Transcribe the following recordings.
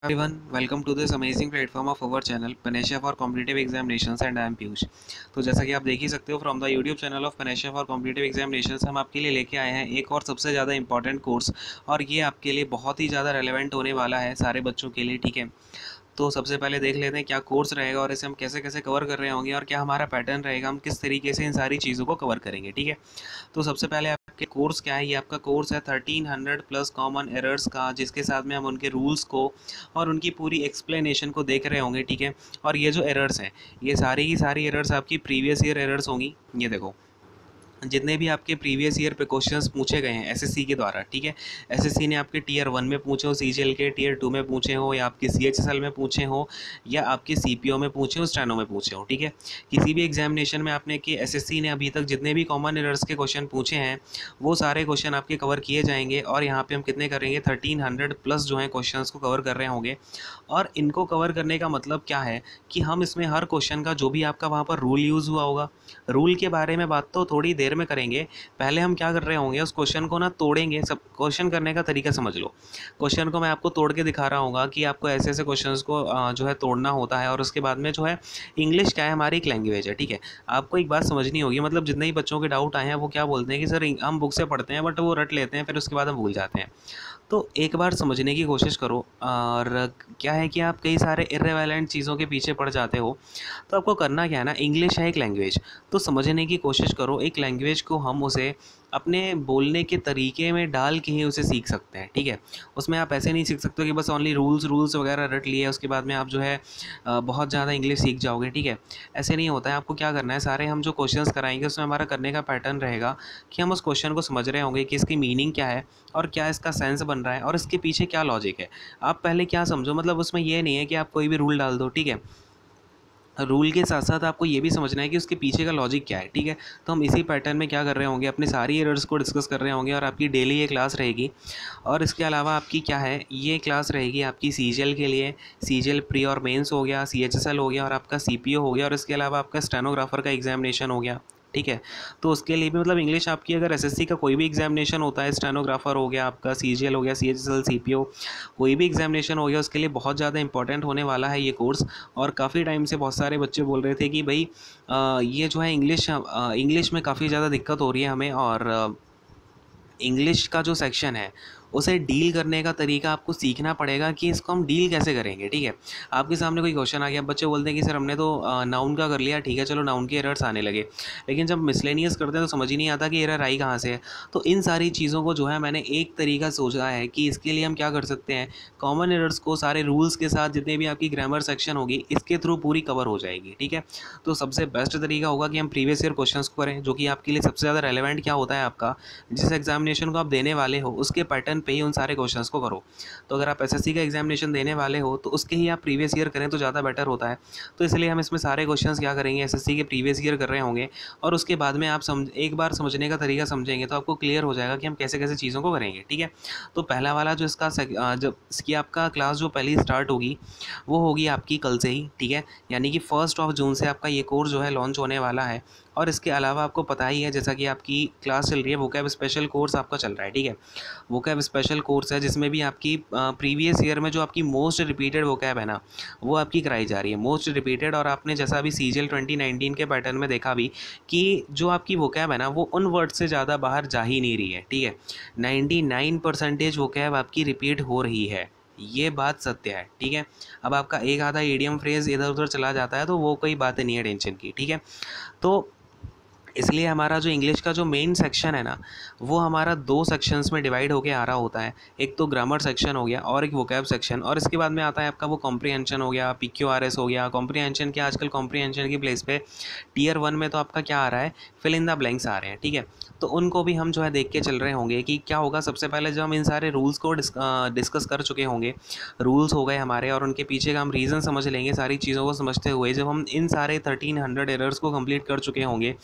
Everyone, welcome to this amazing platform of our channel Panesha for Competitive Examinations and I am Piyush. तो जैसा कि आप देख ही सकते हो from the YouTube channel of Panesha for Competitive Examinations हम आपके लिए लेके आए हैं एक और सबसे ज़्यादा इंपॉर्टेंट कोर्स, और ये आपके लिए बहुत ही ज़्यादा रेलेवेंट होने वाला है सारे बच्चों के लिए। ठीक है, तो सबसे पहले देख लेते हैं क्या कोर्स रहेगा और इसे हम कैसे कैसे कवर कर रहे होंगे और क्या हमारा पैटर्न रहेगा, हम किस तरीके से इन सारी चीज़ों को कवर करेंगे। ठीक है, तो सबसे पहले आपके कोर्स क्या है, ये आपका कोर्स है 1300 प्लस कॉमन एरर्स का, जिसके साथ में हम उनके रूल्स को और उनकी पूरी एक्सप्लेनेशन को देख रहे होंगे। ठीक है, और ये जो एरर्स हैं ये सारी की सारी एरर्स आपकी प्रीवियस ईयर एरर्स होंगी। ये देखो, जितने भी आपके प्रीवियस ईयर पे क्वेश्चंस पूछे गए हैं एसएससी के द्वारा। ठीक है, एसएससी ने आपके टीयर 1 में पूछे हो, सीजीएल के टीयर 2 में पूछे हो, या आपके सीएचएसएल में पूछे हो, या आपके सीपीओ में पूछे हो, स्टेनो में पूछे हो। ठीक है, किसी भी एग्जामिनेशन में आपने कि एसएससी ने अभी तक जितने भी कॉमन एरर्स के क्वेश्चन पूछे हैं वो सारे क्वेश्चन आपके कवर किए जाएंगे। और यहाँ पे हम कितने करेंगे, 1300 प्लस जो है क्वेश्चन को कवर कर रहे होंगे। और इनको कवर करने का मतलब क्या है कि हम इसमें हर क्वेश्चन का जो भी आपका वहाँ पर रूल यूज़ हुआ होगा, रूल के बारे में बात तो थोड़ी देर में करेंगे। पहले हम क्या कर रहे होंगे, उस क्वेश्चन को ना तोड़ेंगे। सब क्वेश्चन करने का तरीका समझ लो, क्वेश्चन को मैं आपको तोड़ के दिखा रहा हूँ कि आपको ऐसे ऐसे क्वेश्चंस को जो है तोड़ना होता है। और उसके बाद में जो है इंग्लिश क्या है, हमारी एक लैंग्वेज है। ठीक है, आपको एक बात समझनी होगी, मतलब जितने ही बच्चों के डाउट आए हैं वो क्या बोलते हैं कि सर हम बुक से पढ़ते हैं बट वो रट लेते हैं, फिर उसके बाद हम भूल जाते हैं। तो एक बार समझने की कोशिश करो। और क्या है कि आप कई सारे इर्रेलेवेंट चीज़ों के पीछे पड़ जाते हो। तो आपको करना क्या है ना, इंग्लिश है एक लैंग्वेज, तो समझने की कोशिश करो। एक लैंग्वेज को हम उसे अपने बोलने के तरीके में डाल के ही उसे सीख सकते हैं। ठीक है, उसमें आप ऐसे नहीं सीख सकते कि बस ओनली रूल्स वगैरह रट लिए उसके बाद में आप जो है बहुत ज़्यादा इंग्लिश सीख जाओगे। ठीक है, ऐसे नहीं होता है। आपको क्या करना है, सारे हम जो क्वेश्चंस कराएंगे उसमें हमारा करने का पैटर्न रहेगा कि हम उस क्वेश्चन को समझ रहे होंगे कि इसकी मीनिंग क्या है और क्या इसका सेंस बन रहा है और इसके पीछे क्या लॉजिक है। आप पहले क्या समझो, मतलब उसमें ये नहीं है कि आप कोई भी रूल डाल दो। ठीक है, रूल के साथ साथ आपको ये भी समझना है कि उसके पीछे का लॉजिक क्या है। ठीक है, तो हम इसी पैटर्न में क्या कर रहे होंगे, अपने सारी एरर्स को डिस्कस कर रहे होंगे। और आपकी डेली ये क्लास रहेगी। और इसके अलावा आपकी क्या है, ये क्लास रहेगी आपकी सीजीएल के लिए, सीजीएल प्री और मेंस हो गया, सीएचएसएल हो गया और आपका सीपीओ हो गया, और इसके अलावा आपका स्टेनोग्राफर का एग्जामिनेशन हो गया। ठीक है, तो उसके लिए भी मतलब इंग्लिश आपकी अगर एसएससी का कोई भी एग्जामिनेशन होता है, स्टेनोग्राफर हो गया, आपका सीजीएल हो गया, सीएचएसएल, सीपीओ, कोई भी एग्जामिनेशन हो गया, उसके लिए बहुत ज़्यादा इंपॉर्टेंट होने वाला है ये कोर्स। और काफ़ी टाइम से बहुत सारे बच्चे बोल रहे थे कि भाई ये जो है इंग्लिश में काफ़ी ज़्यादा दिक्कत हो रही है हमें, और इंग्लिश का जो सेक्शन है उसे डील करने का तरीका आपको सीखना पड़ेगा कि इसको हम डील कैसे करेंगे। ठीक है, आपके सामने कोई क्वेश्चन आ गया, बच्चे बोलते हैं कि सर हमने तो नाउन का कर लिया, ठीक है चलो नाउन के एरर्स आने लगे, लेकिन जब मिसलेनियस करते हैं तो समझ ही नहीं आता कि एरर आई कहाँ से है। तो इन सारी चीज़ों को जो है मैंने एक तरीका सोचा है कि इसके लिए हम क्या कर सकते हैं, कॉमन एरर्स को सारे रूल्स के साथ जितने भी आपकी ग्रामर सेक्शन होगी इसके थ्रू पूरी कवर हो जाएगी। ठीक है, तो सबसे बेस्ट तरीका होगा कि हम प्रीवियस ईयर क्वेश्चन को करें, जो कि आपके लिए सबसे ज़्यादा रेलिवेंट क्या होता है, आपका जिस एग्जामिनेशन को आप देने वाले हो उसके पैटर्न पे ही उन सारे क्वेश्चंस को करो। तो अगर आप एसएससी का एग्जामिनेशन देने वाले हो तो उसके ही आप प्रीवियस ईयर करें तो ज़्यादा बेटर होता है। तो इसलिए हम इसमें सारे क्वेश्चंस क्या करेंगे, एसएससी के प्रीवियस ईयर कर रहे होंगे। और उसके बाद में आप एक बार समझने का तरीका समझेंगे तो आपको क्लियर हो जाएगा कि हम कैसे कैसे चीज़ों को करेंगे। ठीक है, तो पहला वाला जो इसका जब इसकी आपका क्लास जो पहली स्टार्ट होगी वो होगी आपकी कल से ही। ठीक है, यानी कि 1 जून से आपका ये कोर्स जो है लॉन्च होने वाला है। और इसके अलावा आपको पता ही है, जैसा कि आपकी क्लास चल रही है, वोकैब स्पेशल कोर्स आपका चल रहा है। ठीक है, वोकैब स्पेशल कोर्स है जिसमें भी आपकी प्रीवियस ईयर में जो आपकी मोस्ट रिपीटेड वोकैब है ना वो आपकी कराई जा रही है, मोस्ट रिपीटेड। और आपने जैसा अभी सीजीएल 2019 के पैटर्न में देखा भी कि जो आपकी वोकैब है ना वो उन वर्ड से ज़्यादा बाहर जा ही नहीं रही है। ठीक है, 99% वोकैब आपकी रिपीट हो रही है, ये बात सत्य है। ठीक है, अब आपका एक आधा ईडियम फ्रेज इधर उधर चला जाता है तो वो कोई बात नहीं है टेंशन की। ठीक है, तो इसलिए हमारा जो इंग्लिश का जो मेन सेक्शन है ना वो हमारा 2 सेक्शंस में डिवाइड होके आ रहा होता है। एक तो ग्रामर सेक्शन हो गया और एक वोकैब सेक्शन, और इसके बाद में आता है आपका वो कॉम्प्रीहेंशन हो गया, पीक्यूआरएस हो गया। कॉम्प्रीहेंशन के आजकल कॉम्प्रीहेंशन की प्लेस पे टीयर 1 में तो आपका क्या आ रहा है, फिल इन द ब्लैंक्स आ रहे हैं। ठीक है, तो उनको भी हम जो है देख के चल रहे होंगे कि क्या होगा। सबसे पहले जब हम इन सारे रूल्स को डिस्कस कर चुके होंगे, रूल्स हो गए हमारे और उनके पीछे का हम रीज़न समझ लेंगे, सारी चीज़ों को समझते हुए जब हम इन सारे 1300 एरर्स को कंप्लीट कर चुके होंगे,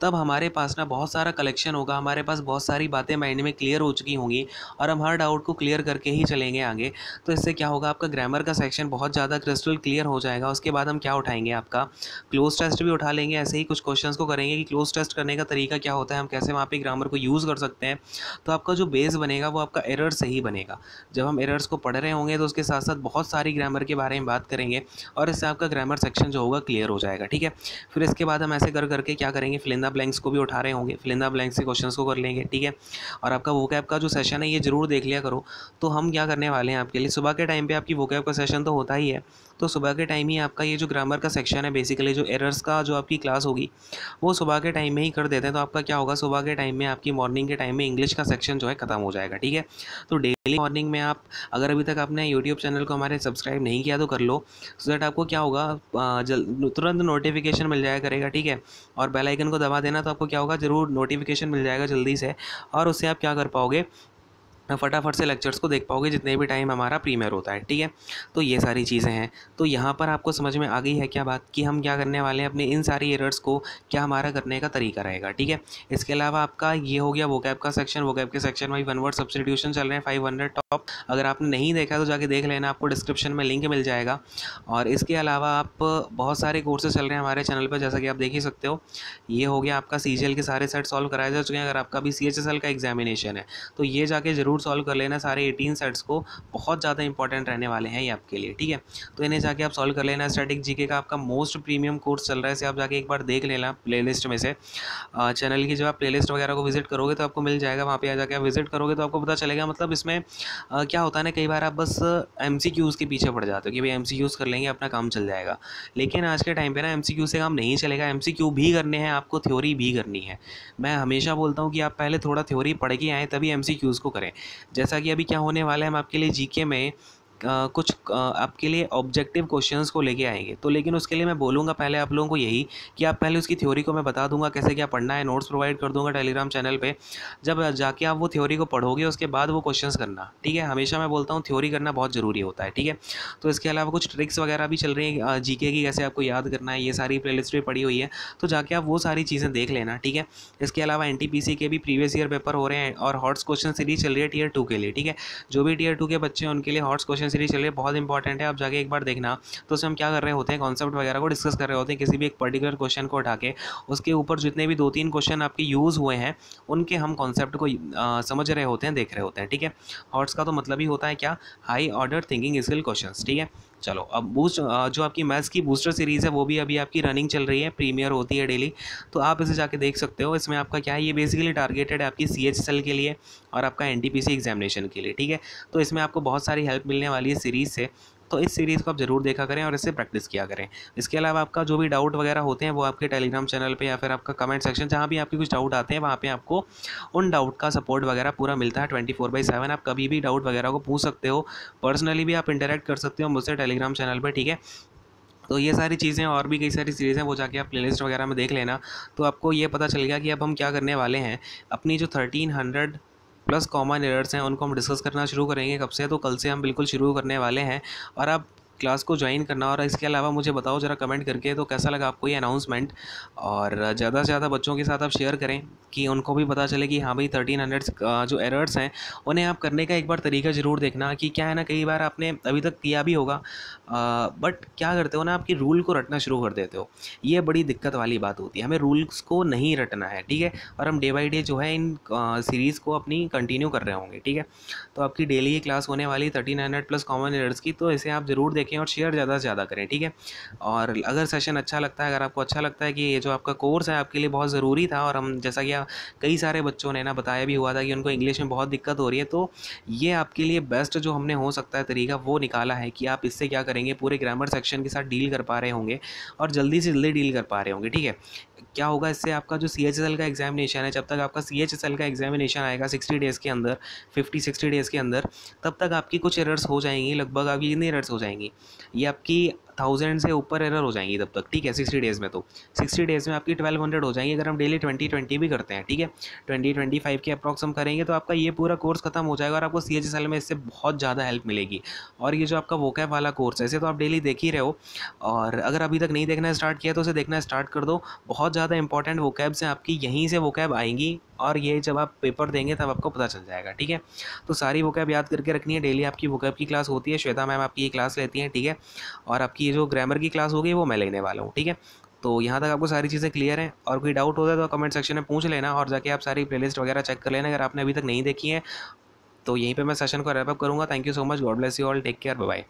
तब हमारे पास ना बहुत सारा कलेक्शन होगा, हमारे पास बहुत सारी बातें माइंड में क्लियर हो चुकी होंगी और हम हर डाउट को क्लियर करके ही चलेंगे आगे। तो इससे क्या होगा, आपका ग्रामर का सेक्शन बहुत ज़्यादा क्रिस्टल क्लियर हो जाएगा। उसके बाद हम क्या उठाएंगे, आपका क्लोज टेस्ट भी उठा लेंगे। ऐसे ही कुछ क्वेश्चंस को करेंगे कि क्लोज टेस्ट करने का तरीका क्या होता है, हम कैसे वहाँ पे ग्रामर को यूज़ कर सकते हैं। तो आपका जो बेस बनेगा वो आपका एरर से ही बनेगा। जब हम एरर्स को पढ़ रहे होंगे तो उसके साथ साथ बहुत सारी ग्रामर के बारे में बात करेंगे और इससे आपका ग्रामर सेक्शन जो होगा क्लियर हो जाएगा। ठीक है, फिर इसके बाद हम ऐसे कर करके क्या करेंगे, फिल इन द ब्लैंक्स को भी उठा रहे होंगे, फिल इन द ब्लैंक्स से क्वेश्चंस को कर लेंगे। ठीक है, और आपका वोकैब का जो सेशन है ये जरूर देख लिया करो। तो हम क्या करने वाले हैं आपके लिए, सुबह के टाइम पे आपकी वोकैब का सेशन तो होता ही है, तो सुबह के टाइम ही आपका ये जो ग्रामर का सेक्शन है, बेसिकली जो एरर्स का जो आपकी क्लास होगी वो सुबह के टाइम में ही कर देते हैं। तो आपका क्या होगा, सुबह के टाइम में आपकी मॉर्निंग के टाइम में इंग्लिश का सेक्शन जो है ख़त्म हो जाएगा। ठीक है, तो डेली मॉर्निंग में आप अगर अभी तक आपने यूट्यूब चैनल को हमारे सब्सक्राइब नहीं किया तो कर लो, सो दैट आपको क्या होगा, तुरंत नोटिफिकेशन मिल जाया करेगा। ठीक है, और बेल आइकन को दबा देना, तो आपको क्या होगा, ज़रूर नोटिफिकेशन मिल जाएगा जल्दी से, और उससे आप क्या कर पाओगे, फटाफट से लेक्चर्स को देख पाओगे जितने भी टाइम हमारा प्रीमियर होता है। ठीक है, तो ये सारी चीज़ें हैं। तो यहाँ पर आपको समझ में आ गई है क्या बात, कि हम क्या करने वाले हैं, अपने इन सारी एरर्स को क्या हमारा करने का तरीका रहेगा। ठीक है, इसके अलावा आपका ये हो गया वोकैब का सेक्शन। वोकैब के सेक्शन में वन वर्ड सब्स्टिट्यूशन चल रहे हैं 500 टॉप। अगर आपने नहीं देखा तो जाके देख लेना, आपको डिस्क्रिप्शन में लिंक मिल जाएगा। और इसके अलावा आप बहुत सारे कोर्सेज चल रहे हैं हमारे चैनल पर, जैसा कि आप देख ही सकते हो। ये हो गया आपका CGL के सारे सेट सॉल्व कराए जा चुके हैं। अगर आपका भी CHSL का एग्जामिनेशन है तो ये जाके ज़रूर सॉल्व कर लेना, सारे 18 सेट्स को, बहुत ज़्यादा इंपॉर्टेंट रहने वाले हैं ये आपके लिए। ठीक है, तो इन्हें जाके आप सॉल्व कर लेना। स्टैटिक जीके का आपका मोस्ट प्रीमियम कोर्स चल रहा है, इसे आप जाके एक बार देख लेना प्लेलिस्ट में से। चैनल की जब आप प्लेलिस्ट वगैरह को विजिट करोगे तो आपको मिल जाएगा, वहाँ पे आ जाके आप विजिट करोगे तो आपको पता चलेगा। मतलब इसमें क्या होता है ना, कई बार आप बस MCQs के पीछे पड़ जाते हो कि भाई MCQs कर लेंगे अपना काम चल जाएगा, लेकिन आज के टाइम पे ना MCQ से काम नहीं चलेगा। MCQ भी करने हैं आपको, थ्योरी भी करनी है। मैं हमेशा बोलता हूँ कि आप पहले थोड़ा थ्योरी पढ़ के आएँ तभी MCQs को करें। जैसा कि अभी क्या होने वाला है, हम आपके लिए जीके में कुछ आपके लिए ऑब्जेक्टिव क्वेश्चंस को लेके आएंगे। तो लेकिन उसके लिए मैं बोलूँगा पहले आप लोगों को यही, कि आप पहले उसकी थ्योरी को मैं बता दूंगा कैसे क्या पढ़ना है, नोट्स प्रोवाइड कर दूंगा टेलीग्राम चैनल पे। जब जाके आप वो थ्योरी को पढ़ोगे उसके बाद वो क्वेश्चंस करना। ठीक है, हमेशा मैं बोलता हूँ थ्योरी करना बहुत ज़रूरी होता है। ठीक है, तो इसके अलावा कुछ ट्रिक्स वगैरह भी चल रही हैं जीके की, कैसे आपको याद करना है, ये सारी प्लेलिस्ट भी पड़ी हुई है, तो जाके आप वो सारी चीज़ें देख लेना। ठीक है, इसके अलावा NTPC के भी प्रीवियस ईयर पेपर हो रहे हैं और हॉट्स क्वेश्चन सीरीज चल रही है Tier 2 के लिए। ठीक है, जो भी Tier 2 के बच्चे हैं उनके लिए हॉट्स क्वेश्चन सीरीज चल रही है, बहुत इंपॉर्टेंट है, आप जाके एक बार देखना। तो उसमें हम क्या कर रहे होते हैं, कॉन्सेप्ट वगैरह को डिस्कस कर रहे होते हैं, किसी भी एक पर्टिकुलर क्वेश्चन को उठा के उसके ऊपर जितने भी 2-3 क्वेश्चन आपके यूज़ हुए हैं उनके हम कॉन्सेप्ट को समझ रहे होते हैं, देख रहे होते हैं। ठीक है, हॉट्स का तो मतलब ही होता है क्या, high order thinking skill questions. ठीक है, चलो अब बूस्ट जो आपकी मैथ्स की बूस्टर सीरीज़ है वो भी अभी आपकी रनिंग चल रही है, प्रीमियर होती है डेली, तो आप इसे जाके देख सकते हो। इसमें आपका क्या है, ये बेसिकली टारगेटेड है आपकी CHSL के लिए और आपका NTPC एग्जामिनेशन के लिए। ठीक है, तो इसमें आपको बहुत सारी हेल्प मिलने वाली है सीरीज़ से, तो इस सीरीज़ को आप ज़रूर देखा करें और इससे प्रैक्टिस किया करें। इसके अलावा आपका जो भी डाउट वगैरह होते हैं वो आपके टेलीग्राम चैनल पे या फिर आपका कमेंट सेक्शन, जहाँ भी आपके कुछ डाउट आते हैं वहाँ पे आपको उन डाउट का सपोर्ट वगैरह पूरा मिलता है 24/7। आप कभी भी डाउट वगैरह को पूछ सकते हो, पर्सनली भी आप इंटरेक्ट कर सकते हो मुझसे टेलीग्राम चैनल पर। ठीक है, तो ये सारी चीज़ें और भी कई सारी सीरीज़ हैं, वो जाके आप प्लेलिस्ट वगैरह में देख लेना, तो आपको ये पता चलेगा कि अब हम क्या करने वाले हैं। अपनी जो 1300 प्लस कॉमन एरर्स हैं उनको हम डिस्कस करना शुरू करेंगे कब से, तो कल से हम बिल्कुल शुरू करने वाले हैं, और आप क्लास को ज्वाइन करना। और इसके अलावा मुझे बताओ ज़रा कमेंट करके तो कैसा लगा आपको ये अनाउंसमेंट, और ज़्यादा से ज़्यादा बच्चों के साथ आप शेयर करें कि उनको भी पता चले कि हाँ भाई 1300 जो एरर्स हैं उन्हें आप करने का एक बार तरीका ज़रूर देखना। कि क्या है ना, कई बार आपने अभी तक किया भी होगा बट क्या करते हो ना, आपकी रूल को रटना शुरू कर देते हो, ये बड़ी दिक्कत वाली बात होती है। हमें रूल्स को नहीं रटना है। ठीक है, और हम डे बाई डे जो है इन सीरीज़ को अपनी कंटिन्यू कर रहे होंगे। ठीक है, तो आपकी डेली की क्लास होने वाली 1300 प्लस कॉमन एरर्स की, तो इसे आप ज़रूर देखें और शेयर ज़्यादा से ज़्यादा करें। ठीक है, और अगर सेशन अच्छा लगता है, अगर आपको अच्छा लगता है कि ये जो आपका कोर्स है आपके लिए बहुत ज़रूरी था, और हम जैसा कि कई सारे बच्चों ने ना बताया भी हुआ था कि उनको इंग्लिश में बहुत दिक्कत हो रही है, तो ये आपके लिए बेस्ट जो हमने हो सकता है तरीका वो निकाला है कि आप इससे क्या करेंगे, पूरे ग्रामर सेक्शन के साथ डील कर पा रहे होंगे और जल्दी से जल्दी डील कर पा रहे होंगे। ठीक है, क्या होगा इससे, आपका जो CHSL का एग्जामिनेशन है, जब तक आपका CHSL का एग्जामिनेशन आएगा 60 डेज़ के अंदर, 50-60 डेज़ के अंदर, तब तक आपकी कुछ एरर्स हो जाएंगी। लगभग आपकी कितनी एरर्स हो जाएंगी, ये आपकी 1000 से ऊपर एरर हो जाएंगी तब तक, ठीक है। 60 डेज़ में, तो 60 डेज़ में आपकी 1200 हो जाएंगी। अगर हम डेली 20 भी करते हैं, ठीक है, 20-25 के अप्रॉक्स हम करेंगे तो आपका ये पूरा कोर्स खत्म हो जाएगा और आपको CHSL में इससे बहुत ज़्यादा हेल्प मिलेगी। और ये जो आपका वोकैब वाला कोर्स है, इसे तो आप डेली देख ही रहे हो, और अगर अभी तक नहीं देखना स्टार्ट किया तो उसे देखना स्टार्ट कर दो। बहुत ज़्यादा इंपॉर्टेंट वोकैब्स हैं आपकी, यहीं से वोकैब आएंगी और ये जब आप पेपर देंगे तब आपको पता चल जाएगा, ठीक है। तो सारी वोकैब याद करके रखनी है। डेली आपकी वोकैब की क्लास होती है, श्वेता मैम आपकी ये क्लास लेती हैं, ठीक है। और आपकी ये जो ग्रामर की क्लास होगी वो मैं लेने वाला हूँ, ठीक है। तो यहाँ तक आपको सारी चीज़ें क्लियर हैं, और कोई डाउट होता है तो कमेंट सेक्शन में पूछ लेना, और जाके आप सारी प्लेलिस्ट वगैरह चेक कर लेना अगर आपने अभी तक नहीं देखी है। तो यहीं पे मैं सेशन को रैप अप करूँगा। Thank you so much, God bless you all, take care, bye bye.